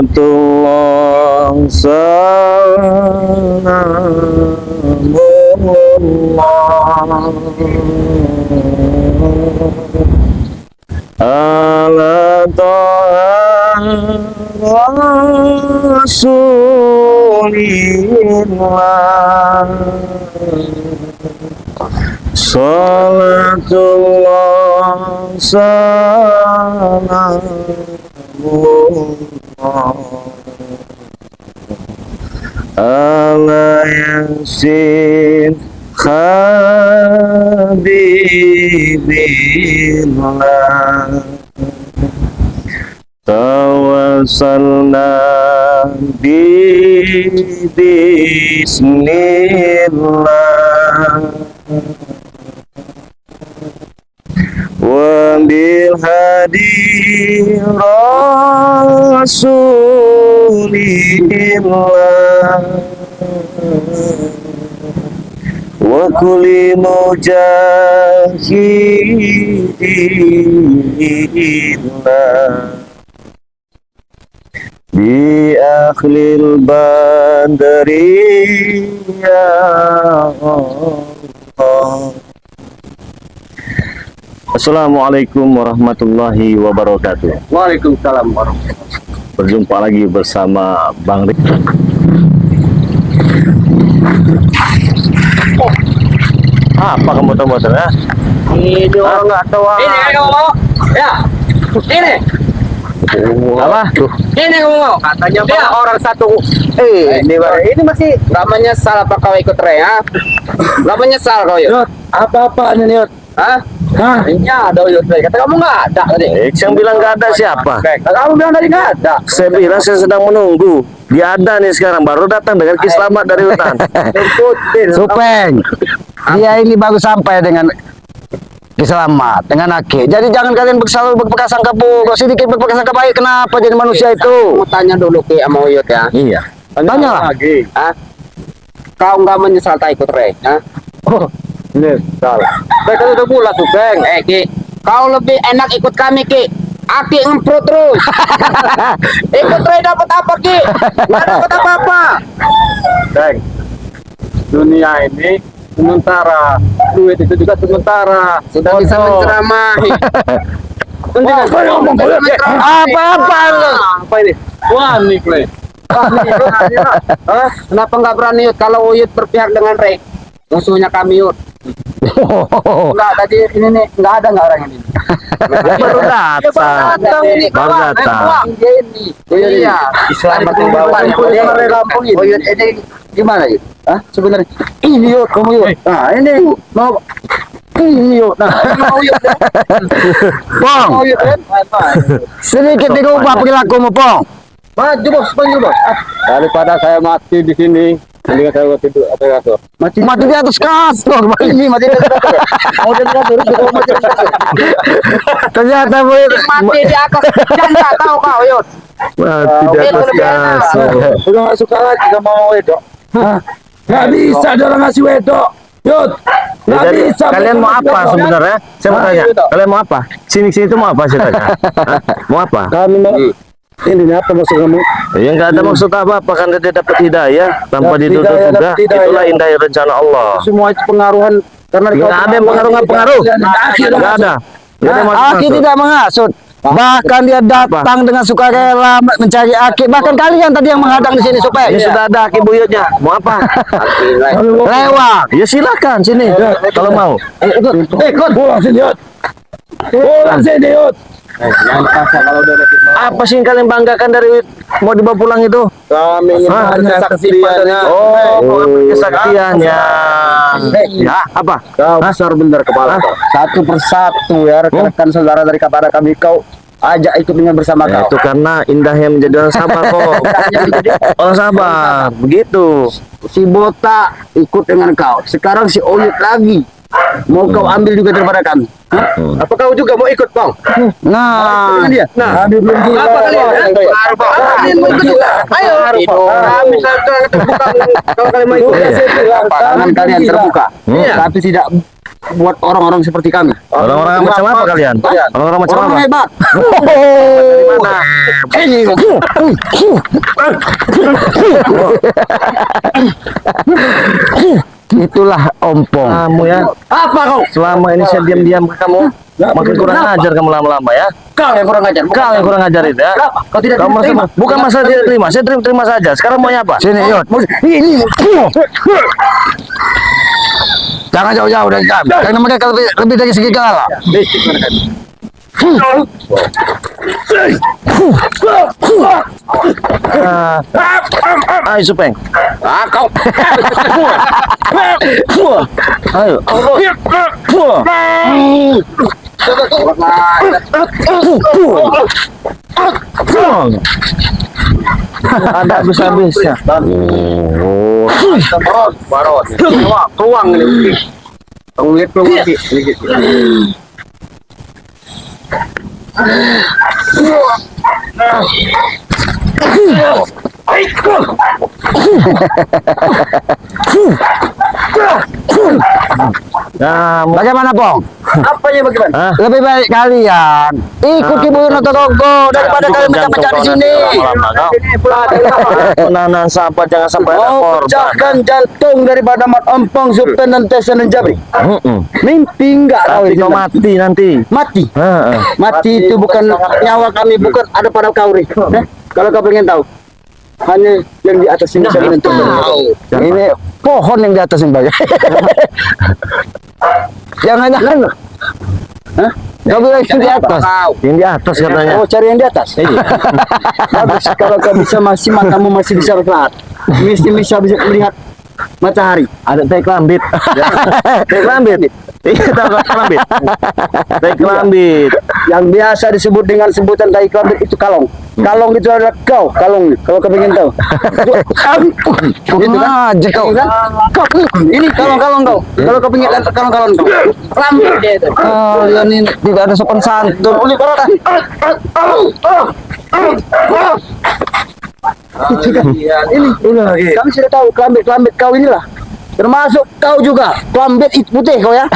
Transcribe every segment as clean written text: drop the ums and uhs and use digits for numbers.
Salatullah salamullah ala taha rasulillah. Salatullah salamullah ala yasin habibillah. Tawassalna bismillah wa bil hadi rasulillah wa kulli mujahidillah bi akhlil badri ya Allah. Assalamualaikum warahmatullahi wabarakatuh. Waalaikumsalam warahmatullahi wabarakatuh. Berjumpa lagi bersama Bang Rik. Apa kamu motor-motor ya? Ini orang nggak tahu. Ini kamu mau? Ya. Ini. Apa? Ini kamu mau? Katanya ya. Orang satu. Ini masih nggak menyesal apa kau ikut Ray, ha? Nggak menyesal kau yuk? Apa-apaan ini, Yot? Hah? Ini ada yuk Ray. Kata kamu nggak ada tadi. Yang bilang nggak ada siapa? Kata kamu bilang tadi nggak ada. Saya bilang saya sedang menunggu. Dia ada nih sekarang, baru datang dengan kiselamat dari hutan. Supeng. Dia ini baru sampai dengan selamat dengan Aki. Jadi jangan kalian selalu berprasangka buruk, sedikit berprasangka baik. Kenapa jadi manusia itu? Mau tanya dulu ke sama Uyut ya. Iya. Tanya lah. Lagi. Hah? Kau nggak menyesal tak ikut Ray? Hah? Oh, Ini salah. Mereka udah bulat tuh, Bang. Ki, kau lebih enak ikut kami, Ki. Aki ngemprot terus. Ikut Ray dapat apa, Ki? Nggak dapat apa-apa. Bang, dunia ini sementara, duit itu juga sementara. Sudah bisa menceramahi. apa-apa lu? Apa ini? Wah, nih, Clay. Kenapa nggak berani Yud kalau Uyut berpihak dengan Ray? Musuhnya kami Yud. Enggak, tadi ini nih nggak ada nggak orang ini. Baru datang. ini Baru kawan, datang. ini. Iya. Selamat membawa Dia Lampung ini. Uyut ini gimana Yud? Hah? Sebenarnya ini Yud, kamu Yud. Nah, ini mau ini Yud. Nah, mau Yud. Pong, Mau Yud kan? sedikit diubah perilakumu, Pong. Maju bos, maju bos. Daripada saya mati di sini, mendingan saya tidur atas kasur. Mati di atas kasur. Ini mati di atas kasur. Mau di atas kasur, mau mati di atas kasur. Ternyata Mati di atas, jangan nggak tahu kau Yud. Mati di atas kasur. Udah nggak suka lagi sama wedok. nggak bisa ada orang ngasih wedok. Yud, nggak Jadi bisa. kalian mau apa sebenarnya? Saya mau tanya. Kalian mau apa? Sini itu mau apa sih tanya? Mau apa? Kami mau ini apa maksud kamu? Ya nggak ada maksud apa-apa kan dia dapat hidayah tanpa Dapat dituntut hidayah, juga. dapat hidayah. Itulah indahnya rencana Allah. Semua itu pengaruhan karena Nggak ada yang pengaruh. Nggak ada. Nggak ada Aki maksud. tidak menghasut. Bahkan dia datang dengan sukarela mencari Aki. Bahkan kalian tadi yang menghadang di sini, Supeng. Ini sudah ada aki buyutnya. Mau apa? Lewat. Ya silakan sini kalau mau. Ikut pulang sini, Yud. Pulang sini, Yud. Apa sih yang kalian banggakan dari mau dibawa pulang itu? kami ingin Hah? kesaksiannya. Oh, kesaktiannya. Ya, apa? Kau besar bener kepala kau. Satu persatu ya rekan-rekan saudara dari kepada kami kau ajak ikut dengan bersama Ya, kau. itu karena indahnya menjadi orang sabar kok. Orang sabar, begitu. Si Bota ikut dengan kau. Sekarang si Oyut lagi. Mau kau ambil juga daripada kami. Hah? Apa kau juga mau ikut, Bang? Nah, Dia. Nah, kami belum gila. Apa kalian? Kalian mau ikut juga? Ayo. Kami terbuka kalau kalian mau ikut. Iya. Tangan kalian terbuka. Iya. Tapi tidak buat orang-orang seperti kami. Orang-orang macam apa kalian? Orang-orang macam Orang apa? hebat. Ini Itulah ompong. Kamu ya. apa kau? Selama ini saya diam-diam ke kamu. Makin kurang ajar kamu lama-lama ya. Kau yang kurang ajar. Kau yang kurang ajar itu ya. Kenapa? Kau tidak Kamu terima? bukan masalah tidak terima. Saya terima saja. Sekarang maunya apa? Sini, Yud. Ini. Jangan jauh-jauh dari kami. Karena mereka lebih dari segi galak. Ayo Supeng. Kau. Ayo. Ada habis-habisnya. Barot. Tuang ini. Kau lihat peluang sedikit. Nah, Bagaimana, Pong? Apanya bagaimana? Hah? Lebih baik kalian ikut Ki Buyun atau Gogo daripada kalian pecah-pecah di sini. Penahanan sahabat jangan sampai ada Mau korban. pecahkan jantung daripada Mat Ompong, Sultan dan Tesan dan Jabri. Mimpi enggak kau Nanti itu? kau mati nanti. Mati. Heeh. Mati itu bukan nyawa kami, bukan ada pada kau, Ri. Kalau kau pengen tahu, hanya yang di atas ini bisa menentukan. Ini pohon yang di atas yang banyak. Jangan-jangan. Hah? Kau bilang itu di atas. Yang di atas katanya. Mau cari yang di atas? Bagus, kalau kau bisa matamu masih bisa berkelap. Mesti bisa melihat matahari. Ada teh kelambit. Teh kelambit. Iya, tahu kan kelambit. Teh kelambit. Yang biasa disebut dengan sebutan tai kelambit itu kalong. Kalong itu adalah kau, kalong. Kalau kau pengen tahu. Gitu kan? Aja kau. Kau ini kalong-kalong kau. Kalau kau pengen lihat kalong-kalong kau. Kelambit dia itu. Kalian ini tidak ada sopan santun. Uli barota. Ini kami sudah tahu kelambit kau inilah. Termasuk kau juga, kelambit itu putih kau ya.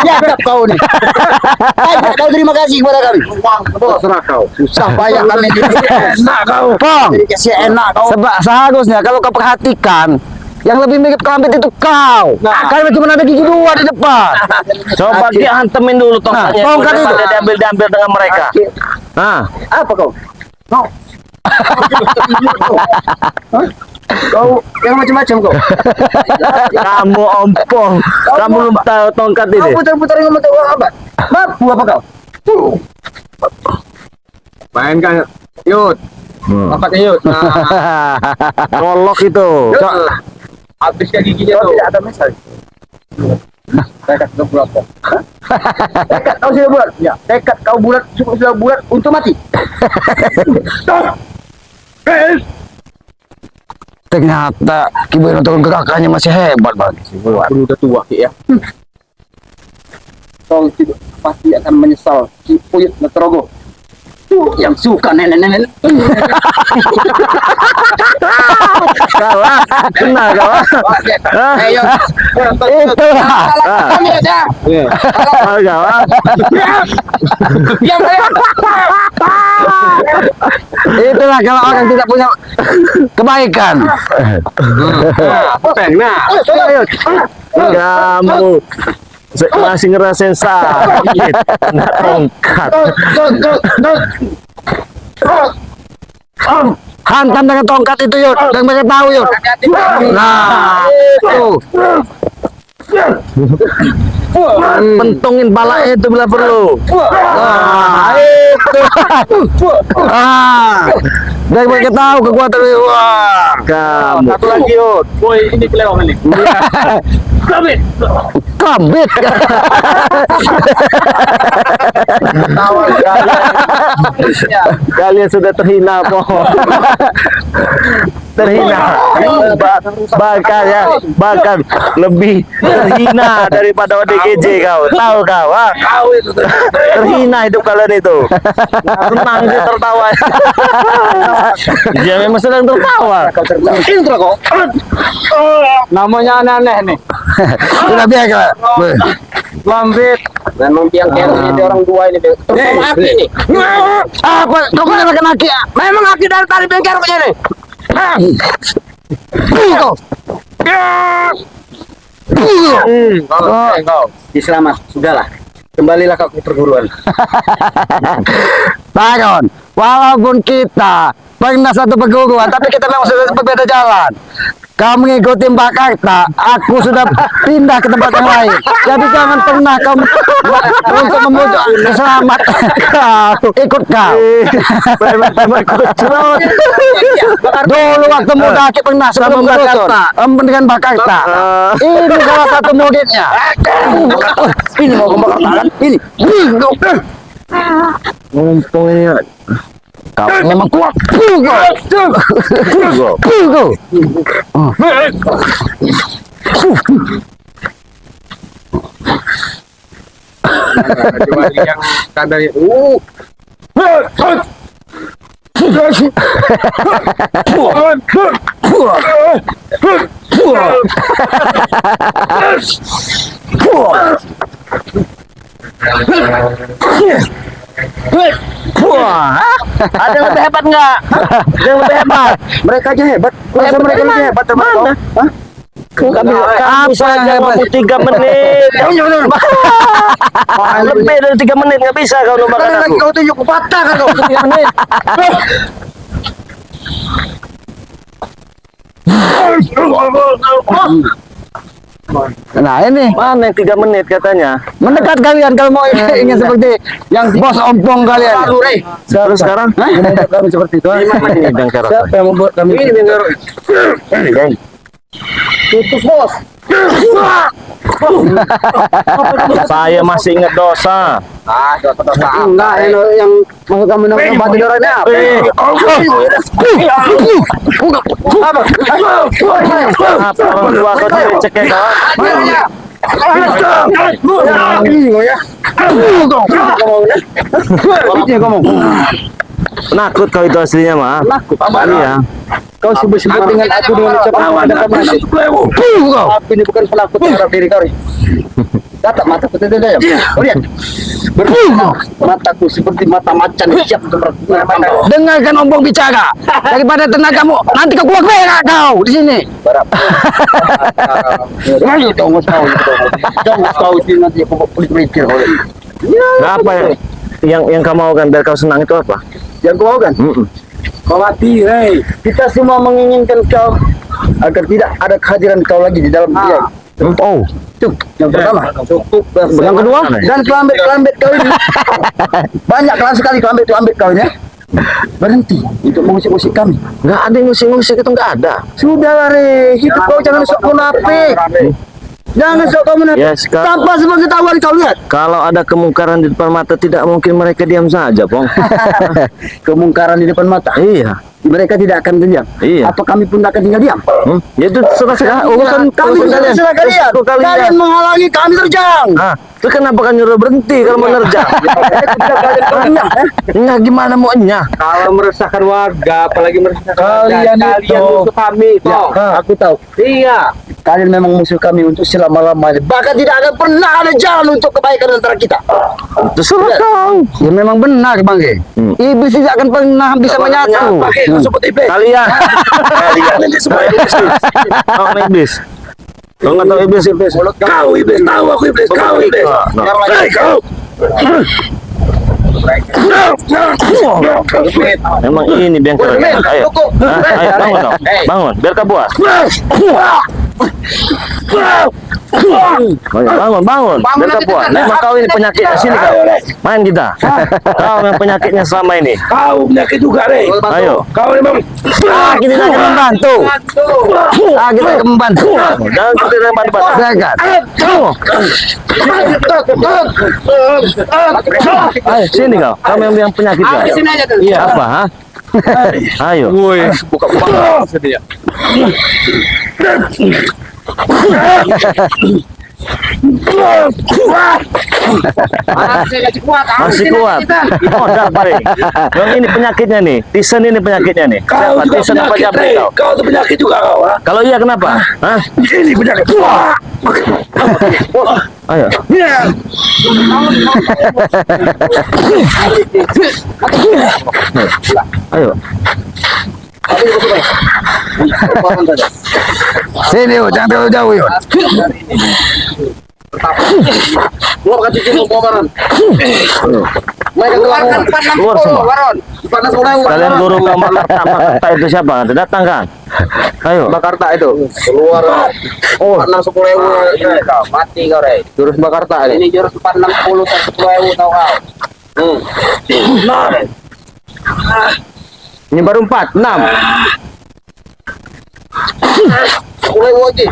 Nyadap kau nih. Ayo, kau terima kasih kepada kami. Terserah kau. Susah payah kami. Enak kau. Pong. Kasih enak kau. Sebab seharusnya kalau kau perhatikan yang lebih mirip kelambit itu kau. Karena cuma ada gigi dua di depan. Coba dia hantemin dulu tongkatnya. Nah, tongkat itu. Daripada diambil dengan mereka. Nah, Apa kau? Kau yang macam-macam kau. kamu ompong. Kamu belum tahu tongkat Kau ini. putar-putarin ngomong uang apa? Mampu apa kau? Mainkan Yud. Apa Yud? Nah, Rolok itu. habiskan giginya Kau tuh. tidak ada masalah. Tekad kau bulat. Tekad kau sudah bulat. Ya. Tekad kau bulat sudah bulat untuk mati. Ternyata Ki Buyun atau gerakannya masih hebat banget. Udah tua Ki ya. Kau tidak pasti akan menyesal. Ki Puyut Netrogo. Yang suka nenek-nenek. Kalah. Kena kalah. Ayo. Itulah. Kami aja. Kalah. Diam saya. Itulah kalau orang tidak punya kebaikan. Nah, Kamu masih ngerasain sakit. Kena tongkat. Hantam dengan tongkat itu, Yud. Dan mereka tahu, Yud. Nah, itu. Pentungin balanya itu bila perlu. Nah, itu. Dan mereka tahu kekuatan. Wah. Kamu. satu lagi Yud. Boy, ini kelewat ini. Kambit. Kalian sudah terhina, Po. Terhina. Bahkan ya, bahkan lebih terhina daripada ODGJ kau. Tahu kau, ah? Terhina hidup kalian itu. Senang dia tertawa. Dia memang sedang tertawa. Intro kok. Namanya aneh-aneh nih. Sudah biasa. Lambit. Memang biang keroknya di orang dua ini. Terutama Aki nih. Apa? Kau mana makan Aki? Memang Aki dari tadi biang keroknya nih. Kau. Kau. Selamat. Sudahlah. Kembalilah kau ke perguruan. Tangon, walaupun kita pernah satu perguruan, tapi kita memang sudah berbeda jalan. Kamu mengikuti Mbak Karta, aku sudah pindah ke tempat yang lain. Jadi jangan pernah kamu untuk memujuk selamat ikut kau. Dulu waktu muda aku pernah sebelum Mbak Karta, dengan Mbak Karta. Ini salah satu muridnya. Ini mau kembang tangan. Ini. Mumpung ini Kau memang kuat. Pugo. Cuma yang kadang ada yang lebih hebat nggak? Ada yang lebih hebat? Mereka aja hebat. Masa mereka lebih hebat teman kau? Hah? Kamu saja waktu 3 menit. Lebih dari 3 menit nggak bisa kau numbakan Kan lagi aku. kau tunjuk patah kan kau 3 menit. Nah ini Mana yang 3 menit katanya? mendekat kalian kalau mau ingin seperti yang bos ompong kalian. Terus sekarang? Kami seperti itu. Ini biang kerok. Siapa yang membuat kami? ini biang kerok. Tutus bos. Saya masih ingat dosa. Enggak, yang maksud kamu namanya batu doranya apa? Apa orang tua kau tidak cekek kau? Nakut kau itu aslinya mah. Nakut. Iya. Kau sibuk-sibuk dengan aku dengan ucapan ada kamu. Aku ini bukan penakut terhadap diri kau. Tatap mataku tidak ya. Kau lihat. Mataku seperti mata macan siap untuk bermain. Dengarkan ompong bicara daripada tenagamu. Nanti kau keluar berak kau di sini. Ayo dong kau. Jangan kau sini nanti aku mikir kau. Nah, apa yang kau mau kan biar kau senang itu apa? Yang kau kan? Kau mati, Rey. Kita semua menginginkan kau agar tidak ada kehadiran kau lagi di dalam dia. Oh, Itu yang pertama. Cukup. Yang kedua? Dan kelambet kau ini. Banyak kelas sekali kelambet kau ini. Berhenti untuk mengusik-usik kami. Nggak ada yang ngusik-ngusik itu nggak ada. Sudah, Rey. Hidup kau jangan sok munafik. Jangan sok kau munafik. Ya, sekarang- Tanpa sepengetahuan kau lihat. Kalau ada kemungkaran di depan mata tidak mungkin mereka diam saja, Pong. Kemungkaran di depan mata. Iya. Mereka tidak akan diam. Iya. Apa kami pun akan tinggal diam? Ya itu serah urusan Kami kalian. terserah kalian. Resiko Kalian menghalangi kami terjang. Ah, itu kenapa kan nyuruh berhenti kalau mau nerjang? Nah, gimana mau nyah? Kalau meresahkan warga, apalagi meresahkan Kalian warga, itu. kalian musuh kami. Ya, Toh. aku tahu. Iya. Kalian memang musuh kami untuk selama-lamanya. Bahkan tidak akan pernah ada jalan untuk kebaikan antara kita. Terserah kau. ya memang benar Bang Ge. Iblis tidak akan pernah bisa menyatu. Kalian. Kalian ini semua iblis. Kau iblis. Kau nggak tahu iblis. Kau iblis, tahu aku iblis. Kau iblis. Kau. Memang ini biang kerok. Ayo. Ayo bangun dong. Bangun, biar kau puas. Bangun. Biar kau puas. Memang kau ini penyakitnya sini kau. Main kita. Kau yang penyakitnya selama ini. Kau penyakit juga, Rey. Ayo. Kau memang Kita akan membantu. Kita akan membantu. Jangan kita bantu. Silakan. Ayo sini kau. Kau yang penyakit kau. Di sini aja tuh. Iya apa? Ha? Ayo. Buka kepala sedih. Masih kuat. Modal paling. Yang ini penyakitnya nih. Tisen ini penyakitnya nih. Kau Siapa? juga Tisen apa penyakit, jamret Rey. kau? Kau tuh penyakit juga kau, ha? Kalau iya kenapa? Hah? Ini penyakit. Ayo. Ayo. Sini yuk, jangan terlalu jauh yuk. Gua bakal cuci lu kobaran. Mereka Keluarkan Keluar 460 semua. Waron. panas udah. Kalian guru Makarta itu siapa? Nanti datang kan? Ayo. Bakarta itu. Keluar. Oh, 460.000. Mati kau, Rey. Jurus Bakarta Ini jurus 460 10.000 tahu kau. Ini baru 4, 6. Mulai wajib.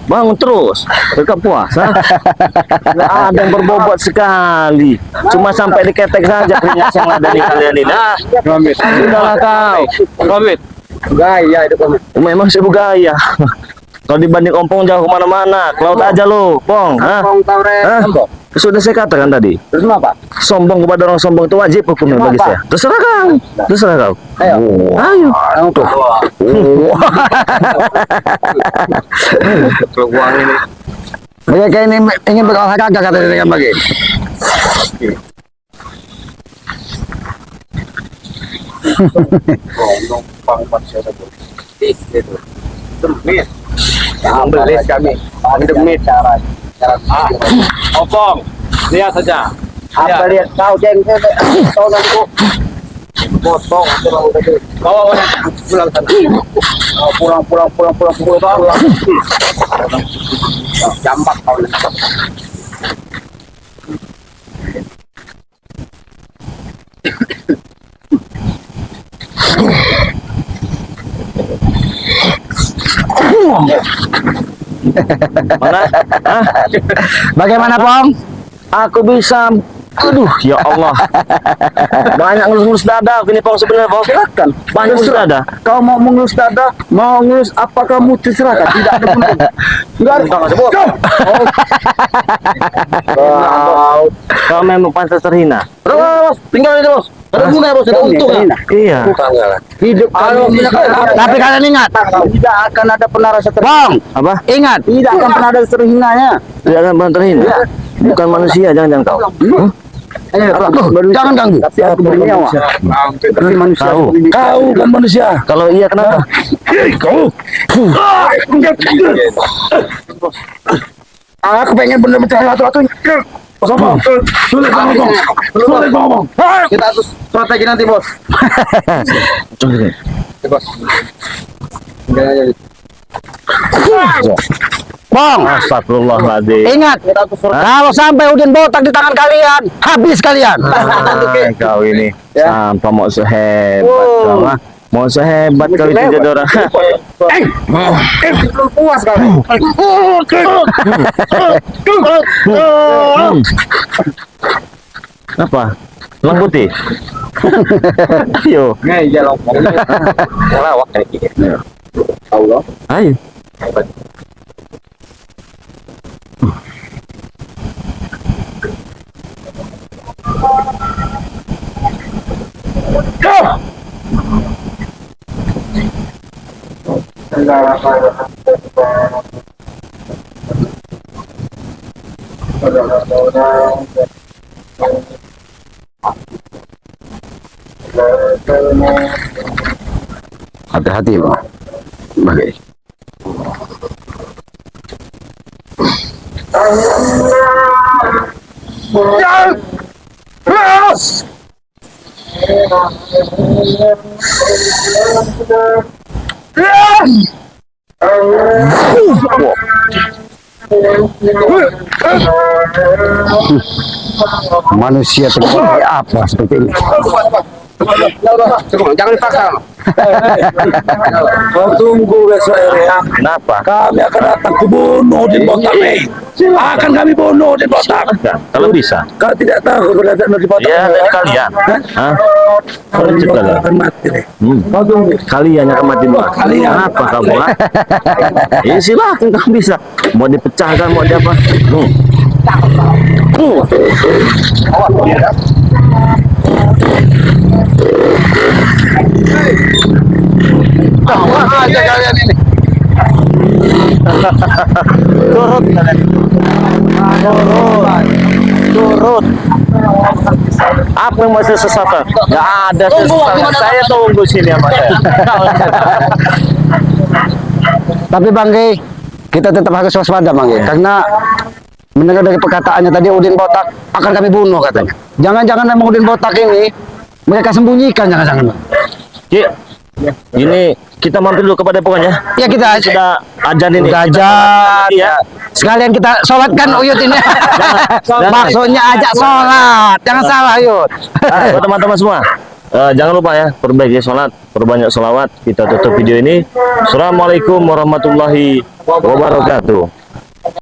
Bangun terus. Tetap puasa. Nggak ada yang berbobot sekali. Cuma sampai diketek saja keringat yang ada di kalian ini. Nah, sudahlah kau. Komit. Gaya itu kamu. Memang sibuk gaya. Kalau dibanding ompong jauh kemana-mana. Ke laut aja lu, Pong. Hah? Kong tahu, Rey. Hah? Sudah saya katakan tadi. Terus apa? Sombong kepada orang sombong itu wajib hukumnya bagi saya. Terserah kau. Terserah kau. Ayo. Ayo. Peluang ini. Mereka ini ingin berolahraga katanya dengan bagi. Demit. Ambil list kami. Demit. Opong. Lihat saja. Apa lihat kau ceng kau nanti potong Bawa pulang sana. pulang. Jambak kau. Mana? Hah? Bagaimana, Pong? Aku bisa. Aduh, ya Allah. Banyak ngelus-ngelus dada. Ini Pong sebenarnya Pong. Silakan. Banyak ngelus dada. Kau mau mengelus dada, mau ngelus apa kamu terserahkan. Tidak ada pun. Tidak ada. Kau memang pantas terhina. Bos, tinggal ini bos. Ada guna bos, ada untung. Iya. Hidup kami Tapi kalian ingat, tidak akan ada pernah rasa terhina. Pong, Apa? ingat. Tidak akan pernah ada terhinanya. Tidak akan pernah terhina. Bukan manusia, jangan kau. Jangan ganggu. Tapi aku bernyawa. Tapi manusia. Tahu. Kau bukan manusia. Kalau iya kenapa? Kau. Aku pengen bener-bener satu-satu. Sulit ngomong. Kita harus strategi nanti bos. Bos. Pong, Astagfirullahaladzim. ingat. Kalau sampai Udin botak di tangan kalian, habis kalian. Kau ini sampai mau sehebat kau, ah. Mau sehebat kau itu jadi orang. Puas kau. Apa? Lang putih. Ayo, Ngai jalan. Lawak kayak gini. Allah. ayo. Hati-hati, Bang. Bagai. Manusia seperti apa seperti ini? Jangan dipaksa. Kau tunggu besok ya. Kenapa? Kami akan datang ke bunuh di botak ini. Akan kami bunuh di botak. Kalau bisa. Kau tidak tahu keberadaan di botak. Ya, dari kalian. Hah? Kalau di botak Kalian. akan mati deh. Kau tunggu. Kalian yang akan mati dulu. Kalian. Kenapa kamu? Ah? Ya silakan kamu bisa. Mau dipecahkan, mau diapa? Tawa aja kalian ini. Turut kalian. Turut. Apa yang masih sesatan? Nggak ada sesatan. Saya tunggu sini sama saya. Tapi Bang Ge, kita tetap harus waspada Bang Ge, karena mendengar dari perkataannya tadi Udin Botak akan kami bunuh katanya. Jangan-jangan memang Udin Botak ini mereka sembunyikan jangan-jangan. Ki, ini kita mampir dulu kepada pokoknya. Ya kita Sudah ajan ini. udah Kita ajan ya. ya. Sekalian kita sholatkan Uyut ini. jangan. Maksudnya ajak sholat, jangan salah Uyut. Buat teman-teman semua, jangan lupa ya, perbaiki sholat, perbanyak sholawat. Kita tutup video ini. Assalamualaikum warahmatullahi wabarakatuh.